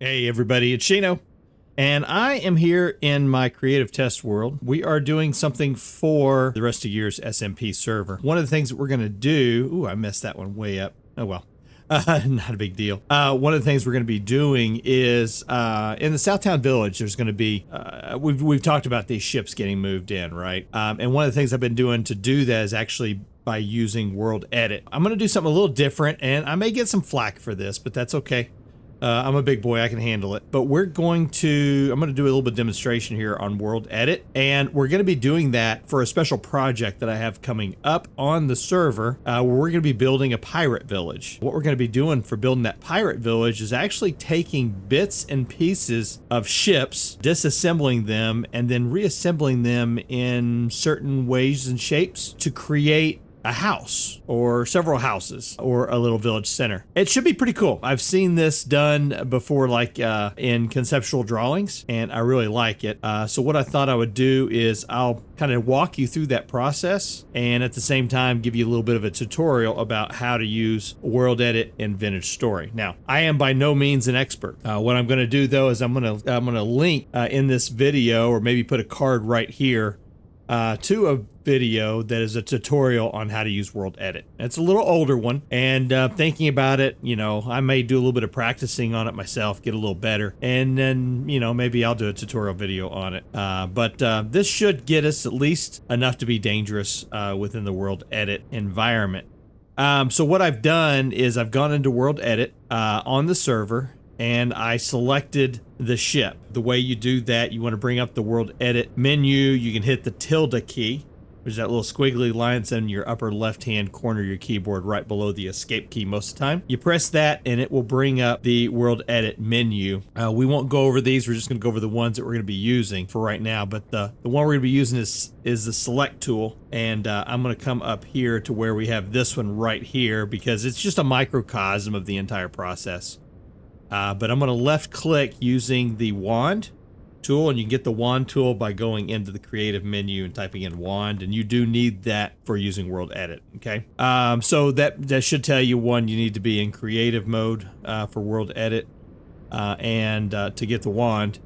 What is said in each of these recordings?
Hey everybody, it's Shino, and I am here in my creative test world. We are doing something for the Rusty Gears SMP server. One of the things that we're going to do, ooh, I messed that one way up. Oh well, not a big deal. One of the things we're going to be doing is in the Southtown Village, there's going to be, we've talked about these ships getting moved in, right? And one of the things I've been doing to do that is actually by using World Edit. I'm going to do something a little different, and I may get some flack for this, but that's okay. I'm a big boy, I can handle it. But I'm going to do a little bit of demonstration here on World Edit, and we're going to be doing that for a special project that I have coming up on the server, where we're going to be building a pirate village. What we're going to be doing for building that pirate village is actually taking bits and pieces of ships, disassembling them, and then reassembling them in certain ways and shapes to create a house or several houses or a little village center. It should be pretty cool. I've seen this done before, like in conceptual drawings, and I really like it. So what I thought I would do is I'll kind of walk you through that process and at the same time give you a little bit of a tutorial about how to use World Edit in Vintage Story. Now, I am by no means an expert. What I'm going to do though is I'm going to link in this video, or maybe put a card right here, to a video that is a tutorial on how to use World Edit. It's a little older one, and thinking about it, you know, I may do a little bit of practicing on it myself, get a little better, and then, you know, maybe I'll do a tutorial video on it. But this should get us at least enough to be dangerous within the World Edit environment. So what I've done is I've gone into World Edit on the server, and I selected the ship. The way you do that, you want to bring up the World Edit menu. You can hit the tilde key, which is that little squiggly line that's in your upper left-hand corner of your keyboard right below the escape key most of the time. You press that and it will bring up the World Edit menu. We won't go over these. We're just going to go over the ones that we're going to be using for right now. But the one we're going to be using is the select tool. And I'm going to come up here to where we have this one right here, because it's just a microcosm of the entire process. But I'm going to left click using the wand tool, and you can get the wand tool by going into the creative menu and typing in wand, and you do need that for using World Edit. Okay, so that should tell you, one, you need to be in creative mode for World Edit, and to get the wand,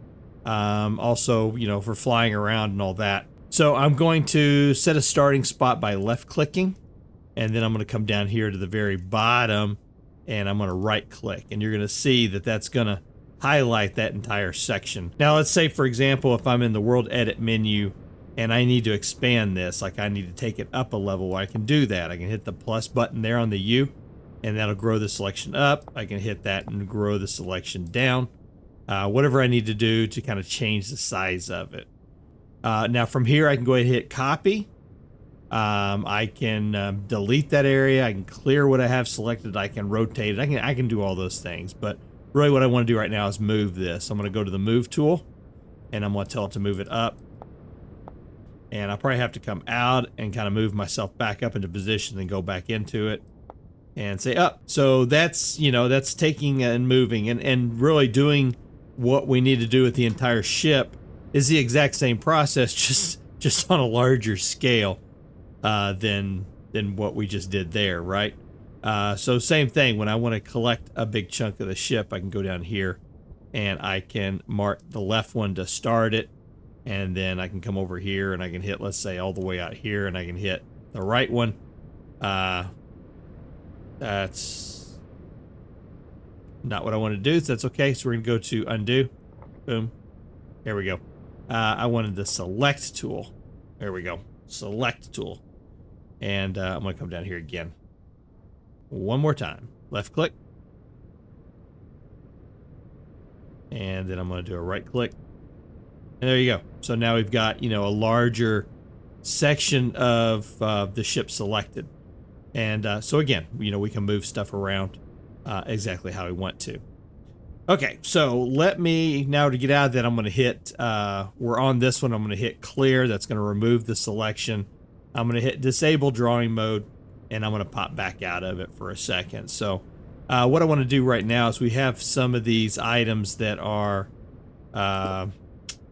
also, you know, for flying around and all that. So I'm going to set a starting spot by left clicking, and then I'm going to come down here to the very bottom, and I'm going to right click, and you're going to see that that's going to highlight that entire section. Now let's say, for example, if I'm in the World Edit menu and I need to expand this, like I need to take it up a level, I can do that. I can hit the plus button there on the U, and that'll grow the selection up. I can hit that and grow the selection down. Whatever I need to do to kind of change the size of it. Now from here I can go ahead and hit copy. I can delete that area. I can clear what I have selected. I can rotate it. I can do all those things, but really what I want to do right now is move this. I'm going to go to the move tool, and I'm going to tell it to move it up. And I'll probably have to come out and kind of move myself back up into position and go back into it and say up. So that's, you know, that's taking and moving and really doing what we need to do with the entire ship is the exact same process, just on a larger scale than what we just did there, right? So same thing, when I want to collect a big chunk of the ship, I can go down here and I can mark the left one to start it, and then I can come over here and I can hit, let's say, all the way out here, and I can hit the right one. That's not what I want to do, so that's okay. So we're gonna go to undo. Boom. There we go. I wanted the select tool. There we go. Select tool. And I'm gonna come down here again. One more time. Left click. And then I'm going to do a right click. And there you go. So now we've got, you know, a larger section of the ship selected. And so again, you know, we can move stuff around exactly how we want to. Okay, so let me, now to get out of that, I'm going to hit, we're on this one, I'm going to hit clear. That's going to remove the selection. I'm going to hit disable drawing mode, and I'm going to pop back out of it for a second. So what I want to do right now is we have some of these items that are,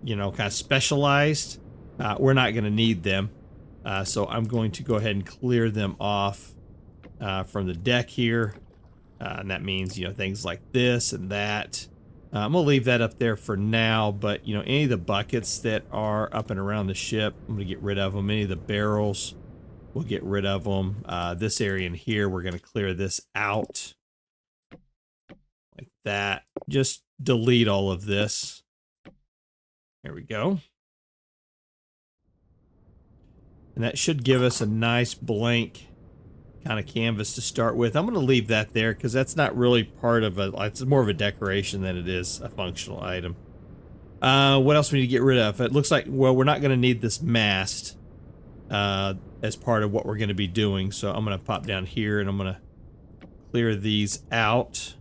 you know, kind of specialized. We're not going to need them. So I'm going to go ahead and clear them off from the deck here. And that means, you know, things like this and that. I'm gonna leave that up there for now, but you know, any of the buckets that are up and around the ship, I'm gonna get rid of them. Any of the barrels, we'll get rid of them. This area in here, we're gonna clear this out like that. Just delete all of this. There we go. And that should give us a nice blank kind of canvas to start with. I'm going to leave that there because that's not really part of it's more of a decoration than it is a functional item. What else we need to get rid of? It looks like, well, we're not going to need this mast as part of what we're going to be doing. So I'm going to pop down here and I'm going to clear these out.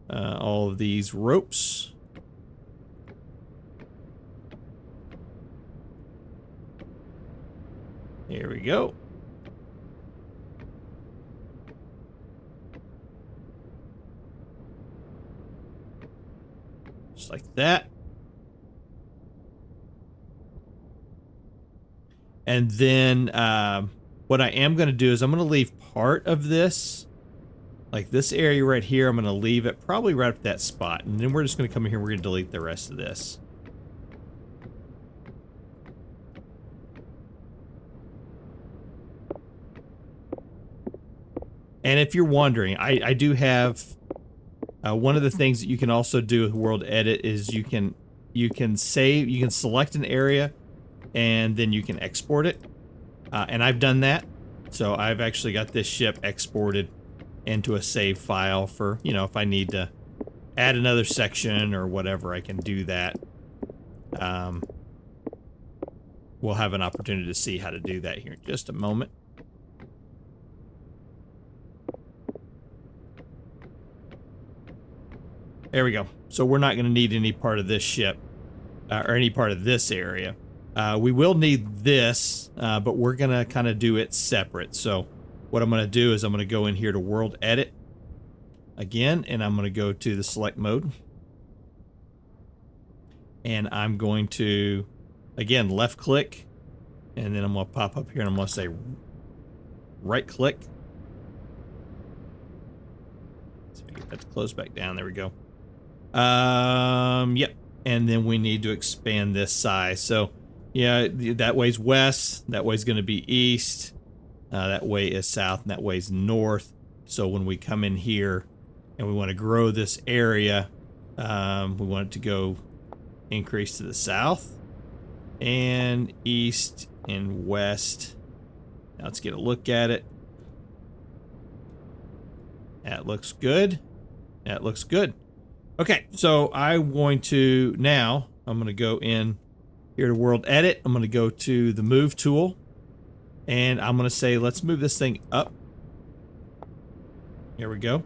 All of these ropes. Here we go. Just like that. And then what I am going to do is I'm going to leave part of this, like this area right here, I'm going to leave it probably right up at that spot. And then we're just going to come in here and we're going to delete the rest of this. And if you're wondering, I do have one of the things that you can also do with World Edit is you can select an area and then you can export it. And I've done that. So I've actually got this ship exported into a save file for, you know, if I need to add another section or whatever, I can do that. We'll have an opportunity to see how to do that here in just a moment. There we go. So we're not going to need any part of this ship or any part of this area. We will need this, but we're going to kind of do it separate. So what I'm going to do is I'm going to go in here to World Edit again, and I'm going to go to the select mode. And I'm going to, again, left click, and then I'm going to pop up here and I'm going to say right click. So we get that to close back down. There we go. Yep. And then we need to expand this size. So yeah, that way's west, that way's going to be east, that way is south, and that way's north. So when we come in here and we want to grow this area, we want it to go increase to the south and east and west. Now let's get a look at it. That looks good. That looks good. Okay, so I'm going to go in here to World Edit. I'm going to go to the Move tool, and I'm going to say, let's move this thing up. Here we go.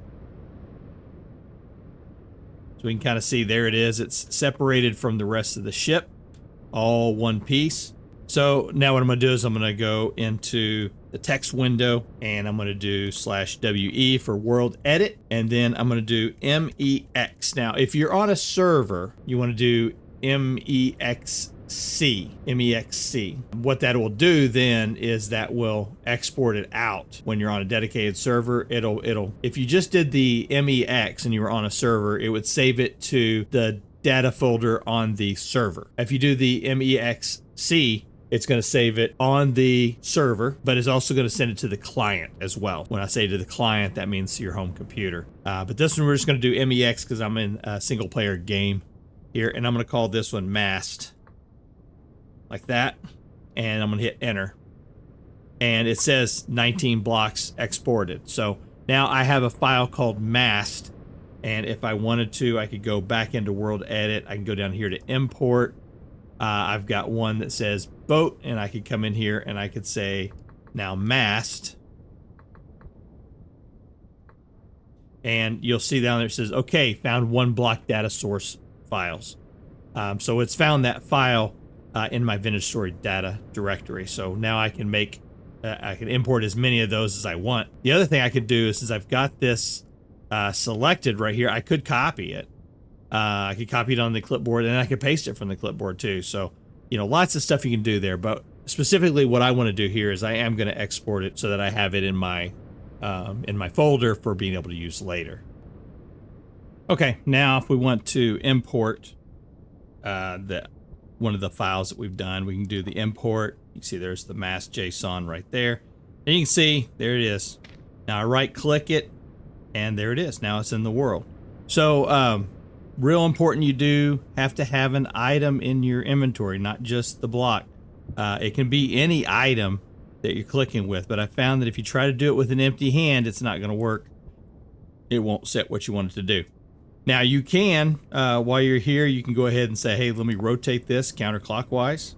So we can kind of see there it is. It's separated from the rest of the ship, all one piece. So now what I'm going to do is I'm going to go into the text window and I'm going to do /WE for World Edit, and then I'm going to do MEX. Now, if you're on a server, you want to do MEXC. What that will do then is that will export it out when you're on a dedicated server. It'll if you just did the MEX and you were on a server, it would save it to the data folder on the server. If you do the MEXC, it's going to save it on the server, but it's also going to send it to the client as well. When I say to the client, that means your home computer. But this one, we're just going to do MEX because I'm in a single player game here, and I'm going to call this one Mast. Like that. And I'm going to hit enter. And it says 19 blocks exported. So now I have a file called Mast. And if I wanted to, I could go back into World Edit. I can go down here to import. I've got one that says boat, and I could come in here and I could say now Mast. And you'll see down there it says, okay, found one block data source files. So it's found that file in my Vintage Story data directory. So now I can make, I can import as many of those as I want. The other thing I could do is, since I've got this selected right here, I could copy it. I could copy it on the clipboard, and I could paste it from the clipboard too. So, you know, lots of stuff you can do there. But specifically what I want to do here is I am going to export it so that I have it in my folder for being able to use later. Okay, now if we want to import one of the files that we've done, we can do the import. You can see there's the mass JSON right there. And you can see, there it is. Now I right click it, and there it is. Now it's in the world. So real important, you do have to have an item in your inventory, not just the block. It can be any item that you're clicking with, but I found that if you try to do it with an empty hand, it's not going to work. It won't set what you want it to do. Now you can, while you're here, you can go ahead and say, hey, let me rotate this counterclockwise.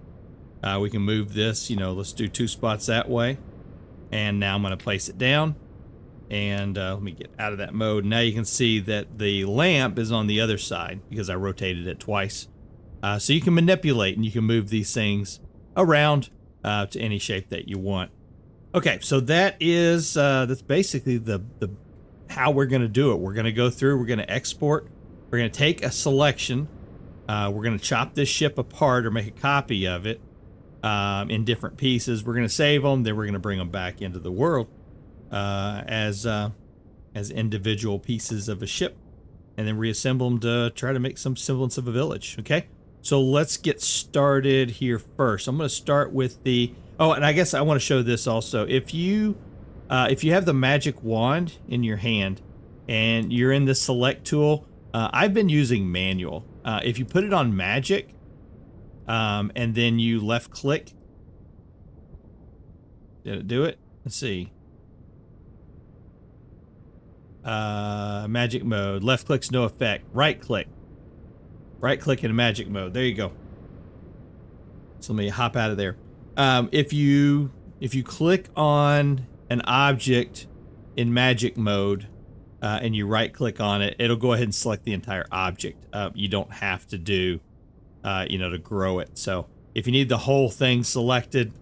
We can move this, let's do 2 spots that way. And now I'm going to place it down. And let me get out of that mode. Now you can see that the lamp is on the other side because I rotated it twice. So you can manipulate and you can move these things around to any shape that you want. Okay, so that's basically the how we're going to do it. We're going to go through, we're going to export, we're going to take a selection, we're going to chop this ship apart or make a copy of it in different pieces. We're going to save them, then we're going to bring them back into the world as individual pieces of a ship, and then reassemble them to try to make some semblance of a village. Okay, so let's get started here first. I'm going to start with the, oh, and I guess I want to show this also. If you have the magic wand in your hand and you're in the select tool, I've been using manual. If you put it on magic and then you left click, did it do it? Let's see. Magic mode, left click's no effect, right click in magic mode. There you go. So let me hop out of there. If you click on an object in magic mode and you right click on it, it'll go ahead and select the entire object. You don't have to do to grow it. So if you need the whole thing selected,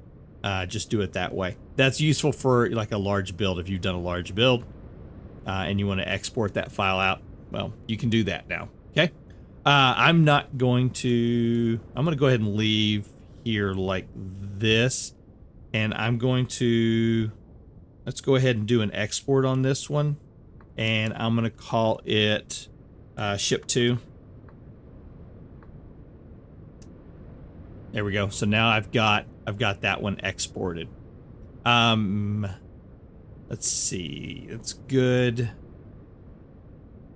just do it that way. That's useful for like a large build. If you've done a large build and you want to export that file out, well, you can do that now. Okay, I'm going to go ahead and leave here like this, and I'm going to, let's go ahead and do an export on this one, and I'm going to call it ship 2. There we go. So now I've got that one exported. Let's see. That's good.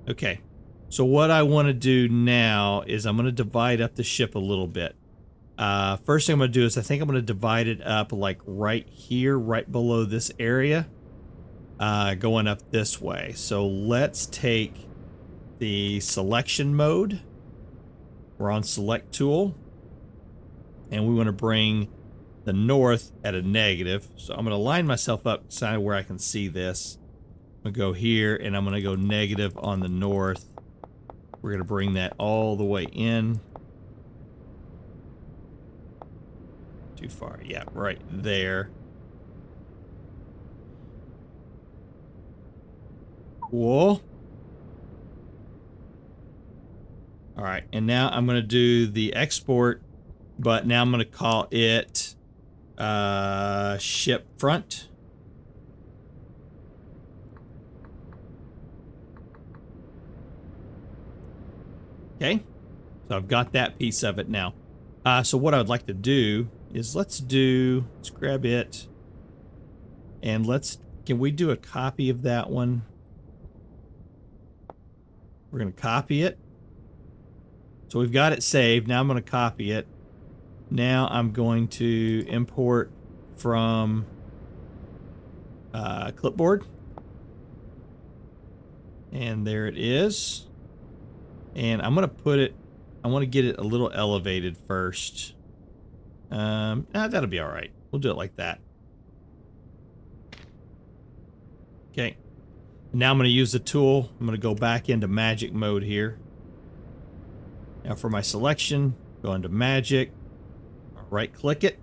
Okay. So what I want to do now is I'm going to divide up the ship a little bit. First thing I'm going to do is I think I'm going to divide it up like right here, right below this area, going up this way. So let's take the selection mode. We're on select tool, and we want to bring the north at a negative. So I'm going to line myself up side where I can see this. I'm going to go here, and I'm going to go negative on the north. We're going to bring that all the way in. Too far. Yeah, right there. Cool. All right, and now I'm going to do the export, but now I'm going to call it ship front. Okay, so I've got that piece of it now. So what I would like to do is let's grab it, and can we do a copy of that one? We're going to copy it. So we've got it saved. Now I'm going to copy it. Now I'm going to import from clipboard. And there it is. And I'm going to put it, I want to get it a little elevated first. That'll be all right. We'll do it like that. Okay. Now I'm going to use the tool. I'm going to go back into magic mode here. Now for my selection, go into magic, right click it.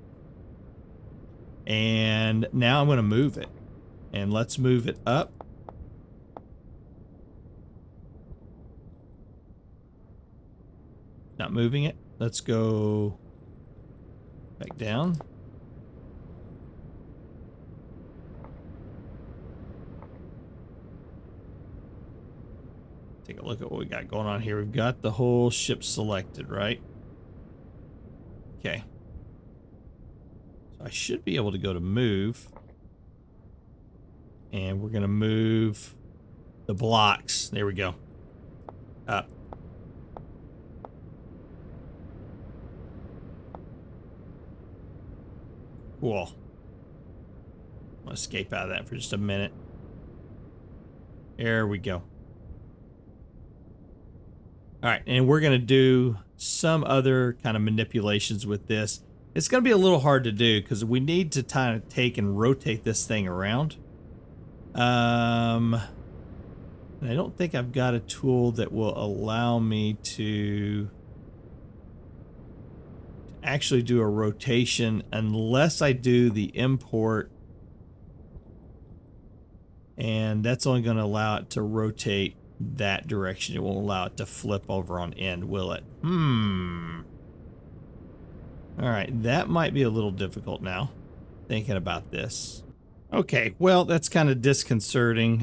And now I'm going to move it. And let's move it up. Not moving it. Let's go back down. Take a look at what we got going on here. We've got the whole ship selected, right? Okay. So I should be able to go to move. And we're going to move the blocks. There we go. Up. Cool. I'll escape out of that for just a minute. There we go. All right, and we're going to do some other kind of manipulations with this. It's going to be a little hard to do because we need to kind of take and rotate this thing around. And I don't think I've got a tool that will allow me to actually do a rotation unless I do the import. And that's only going to allow it to rotate that direction. It won't allow it to flip over on end, will it? All right, that might be a little difficult now, thinking about this. Okay, well, that's kind of disconcerting.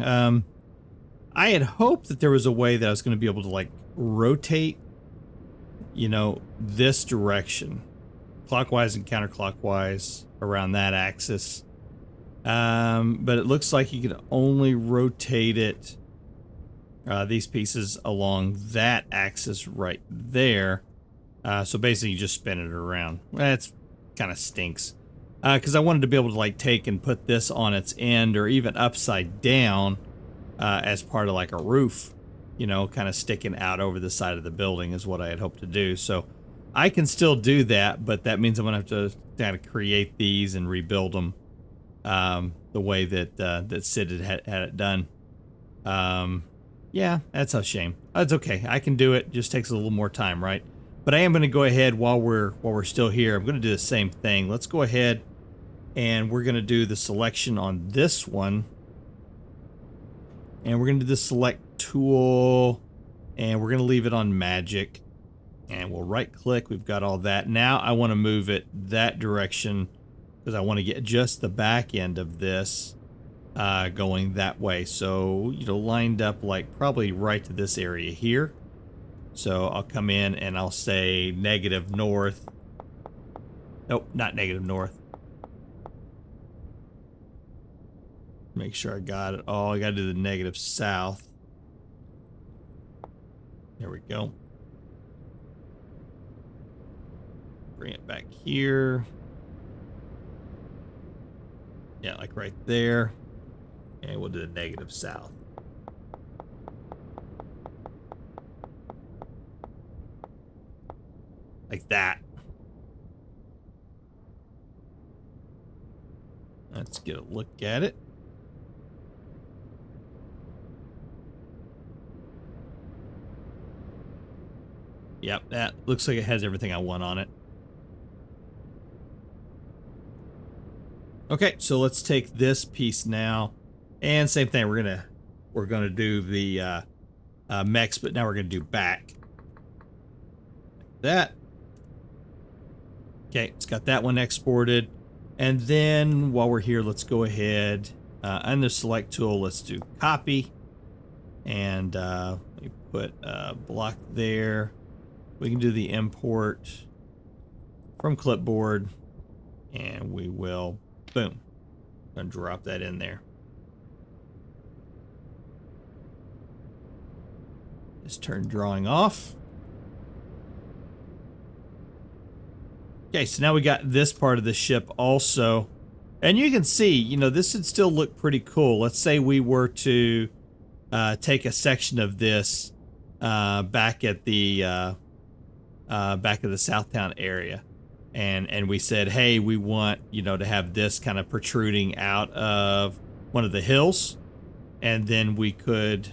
I had hoped that there was a way that I was going to be able to, like, rotate, you know, this direction, clockwise and counterclockwise around that axis. But it looks like you can only rotate it, these pieces along that axis right there. So basically you just spin it around. That's kind of stinks. Because I wanted to be able to, like, take and put this on its end or even upside down as part of, like, a roof, you know, kind of sticking out over the side of the building is what I had hoped to do. So I can still do that, but that means I'm going to have to kind of create these and rebuild them the way that that Sid had it done. Yeah, that's a shame. That's okay. I can do it. Just takes a little more time, right? But I am going to go ahead while we're still here. I'm going to do the same thing. Let's go ahead and we're going to do the selection on this one. And we're going to do the select tool and we're going to leave it on magic. And we'll right click. We've got all that. Now I want to move it that direction because I want to get just the back end of this going that way. So, you know, lined up like probably right to this area here. So I'll come in and I'll say negative north. Nope, not negative north. Make sure I got it all. I got to do the negative south. There we go. Bring it back here. Yeah, like right there. And we'll do the negative south. Like that. Let's get a look at it. Yep, that looks like it has everything I want on it. Okay, so let's take this piece now, and same thing. We're gonna do the mechs, but now we're gonna do back. Like that. Okay, it's got that one exported, and then while we're here, let's go ahead on the select tool. Let's do copy, and we put a block there. We can do the import from clipboard, and we will, boom, I'm gonna drop that in there. Just turn drawing off. Okay, so now we got this part of the ship also, and you can see, you know, this would still look pretty cool. Let's say we were to take a section of this back at the Southtown area, and we said, hey, we want, you know, to have this kind of protruding out of one of the hills, and then we could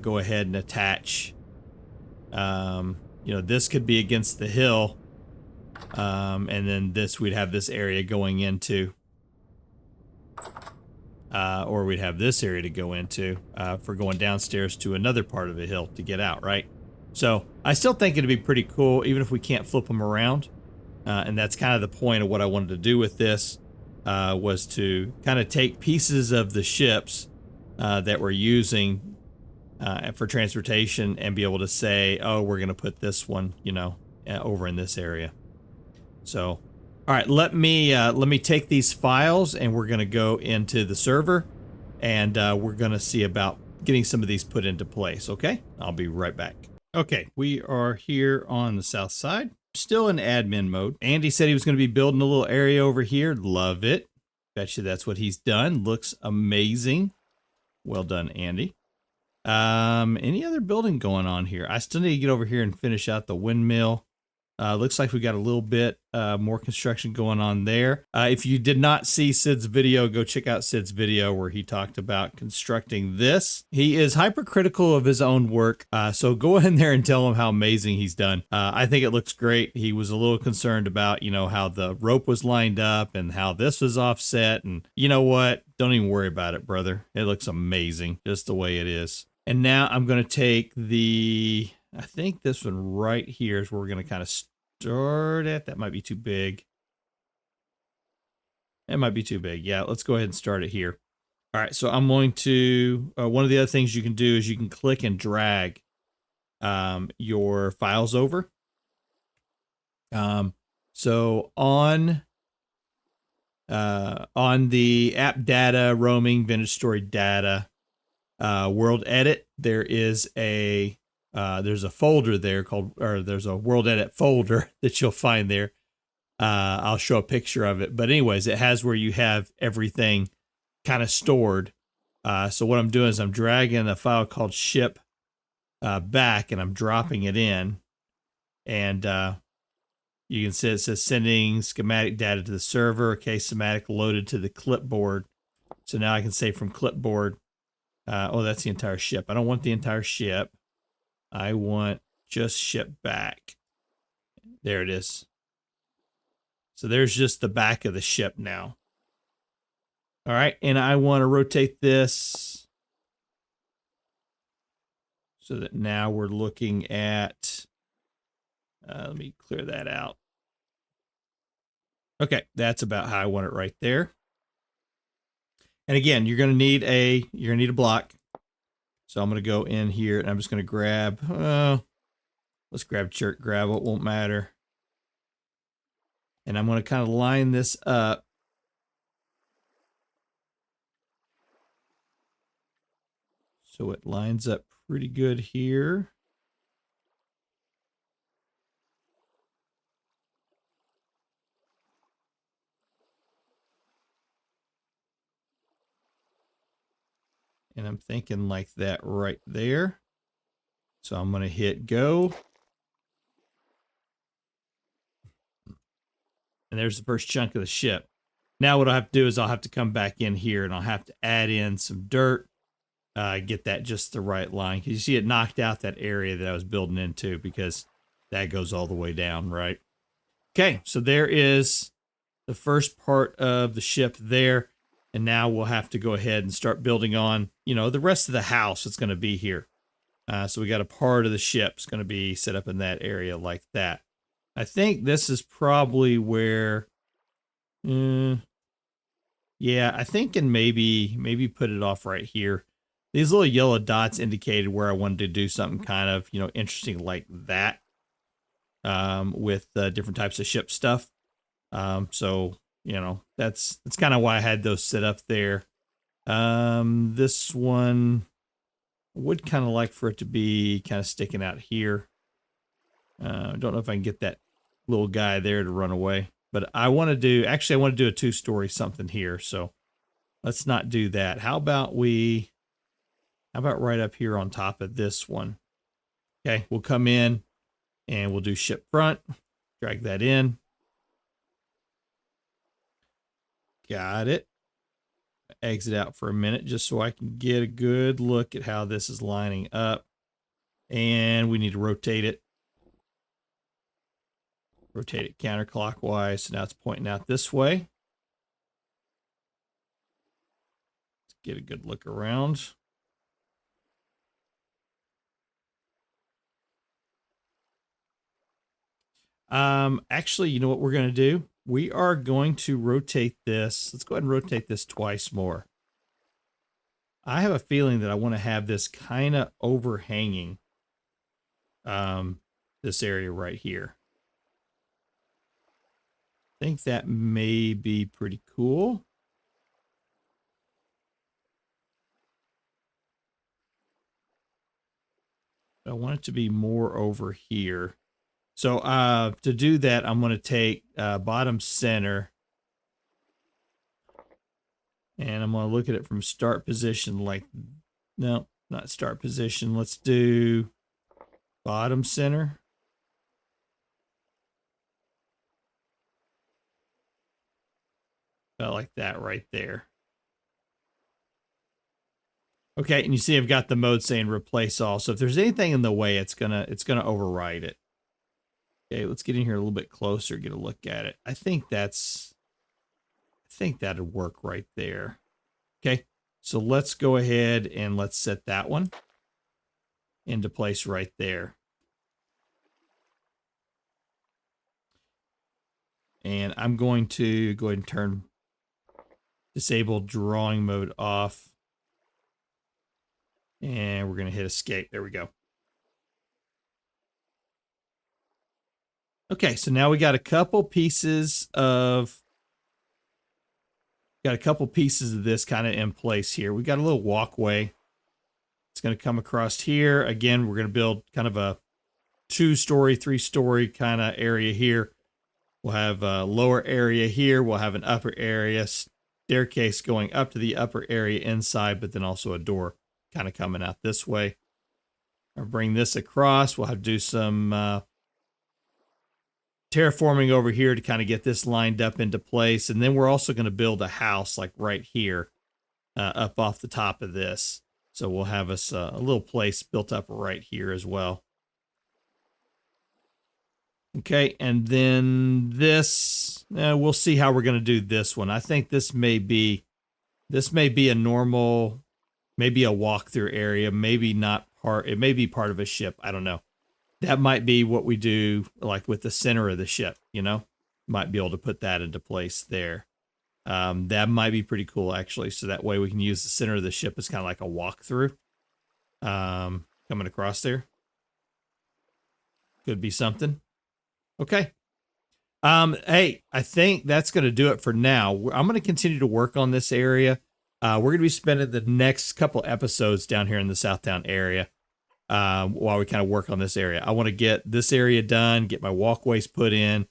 go ahead and attach, you know, this could be against the hill, and then this, we'd have this area going into, or we'd have this area to go into for going downstairs to another part of the hill to get out, right? So I still think it'd be pretty cool, even if we can't flip them around. And that's kind of the point of what I wanted to do with this, was to kind of take pieces of the ships that we're using for transportation and be able to say, oh, we're going to put this one, you know, over in this area. So, all right, let me take these files and we're going to go into the server and we're going to see about getting some of these put into place. Okay, I'll be right back. Okay, we are here on the south side, still in admin mode. Andy said he was going to be building a little area over here. Love it. Bet you that's what he's done. Looks amazing. Well done, Andy. Any other building going on here? I still need to get over here and finish out the windmill. Looks like we got a little bit more construction going on there. If you did not see Sid's video, go check out Sid's video where he talked about constructing this. He is hypercritical of his own work, so go in there and tell him how amazing he's done. I think it looks great. He was a little concerned about, you know, how the rope was lined up and how this was offset. And you know what? Don't even worry about it, brother. It looks amazing just the way it is. And now I'm going to take the... I think this one right here is where we're going to kind of start at. That might be too big. It might be too big. Yeah, let's go ahead and start it here. All right, so I'm going to, one of the other things you can do is you can click and drag your files over. So on the app data, roaming, vintage story data, world edit, there's a folder there called, or there's a world edit folder that you'll find there. I'll show a picture of it, but anyways, it has where you have everything kind of stored. So what I'm doing is I'm dragging a file called ship back and I'm dropping it in, and you can see it says sending schematic data to the server. Okay, schematic loaded to the clipboard. So now I can say from clipboard, oh, that's the entire ship. I don't want the entire ship. I want just ship back. There it is. So there's just the back of the ship now. All right, and I want to rotate this so that now we're looking at, let me clear that out. Okay, that's about how I want it right there. And again, you're going to need a block. So I'm going to go in here and I'm just going to grab, let's grab chert gravel. It won't matter. And I'm going to kind of line this up. So it lines up pretty good here. And I'm thinking like that right there. So I'm going to hit go. And there's the first chunk of the ship. Now what I'll have to do is I'll have to come back in here and I'll have to add in some dirt. Get that just the right line. Because you see it knocked out that area that I was building into because that goes all the way down, right? Okay, so there is the first part of the ship there. And now we'll have to go ahead and start building on, you know, the rest of the house that's going to be here. So we got a part of the ship's going to be set up in that area like that. I think this is probably where, yeah, I think, and maybe put it off right here. These little yellow dots indicated where I wanted to do something kind of, you know, interesting like that, with different types of ship stuff. So, you know, that's kind of why I had those set up there. This one I would kind of like for it to be kind of sticking out here. I don't know if I can get that little guy there to run away, but I want to do, actually I want to do a two-story something here. So let's not do that. How about right up here on top of this one? Okay, we'll come in and we'll do ship front, drag that in. Got it. Exit out for a minute just so I can get a good look at how this is lining up. And we need to rotate it. Rotate it counterclockwise. So now it's pointing out this way. Let's get a good look around. Actually, you know what we're going to do? We are going to rotate this. Let's go ahead and rotate this twice more. I have a feeling that I want to have this kind of overhanging this area right here. I think that may be pretty cool. I want it to be more over here. So to do that, I'm going to take bottom center. And I'm going to look at it from start position like, no, not start position. Let's do bottom center. About like that right there. Okay, and you see I've got the mode saying replace all. So if there's anything in the way, it's gonna override it. Okay, let's get in here a little bit closer, get a look at it. I think that'd work right there. Okay, so let's go ahead and let's set that one into place right there. And I'm going to go ahead and turn disable drawing mode off. And we're going to hit escape. There we go. Okay, so now we got a couple pieces of this kind of in place here. We got a little walkway. It's going to come across here. Again, we're going to build kind of a 2-story, 3-story kind of area here. We'll have a lower area here. We'll have an upper area, staircase going up to the upper area inside, but then also a door kind of coming out this way. I'll bring this across. We'll have to do some terraforming over here to kind of get this lined up into place. And then we're also going to build a house like right here up off the top of this. So we'll have us a little place built up right here as well. Okay, and then this, we'll see how we're going to do this one. I think this may be a normal, maybe a walkthrough area, maybe not part, it may be part of a ship. I don't know. That might be what we do like with the center of the ship, you know, might be able to put that into place there. That might be pretty cool actually. So that way we can use the center of the ship as kind of like a walkthrough coming across there. Could be something. Okay. Hey, I think that's going to do it for now. I'm going to continue to work on this area. We're going to be spending the next couple episodes down here in the Southtown area while we kind of work on this area. I want to get this area done, get my walkways put in.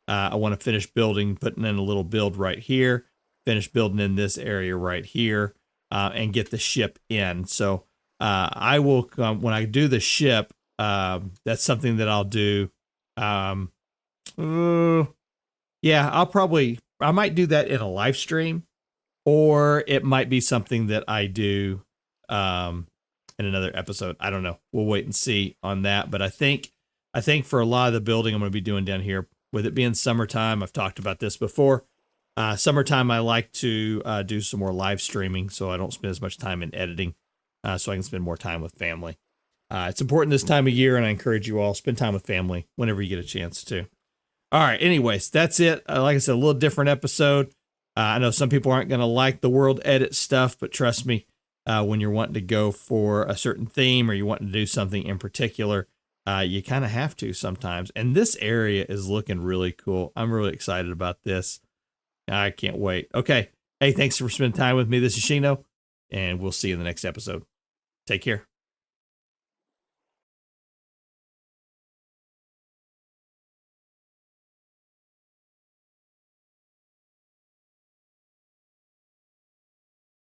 I want to finish building, putting in a little build right here, finish building in this area right here, and get the ship in. So I will, when I do the ship, that's something that I'll do. Yeah, I might do that in a live stream, or it might be something that I do in another episode. I don't know. We'll wait and see on that. But I think for a lot of the building I'm going to be doing down here, with it being summertime, I've talked about this before. Summertime, I like to do some more live streaming, so I don't spend as much time in editing, so I can spend more time with family. It's important this time of year, and I encourage you all spend time with family whenever you get a chance to. All right. Anyways, that's it. Like I said, a little different episode. I know some people aren't going to like the world edit stuff, but trust me, when you're wanting to go for a certain theme or you want to do something in particular, you kind of have to sometimes. And this area is looking really cool. I'm really excited about this. I can't wait. Okay. Hey, thanks for spending time with me. This is Shino, and we'll see you in the next episode. Take care.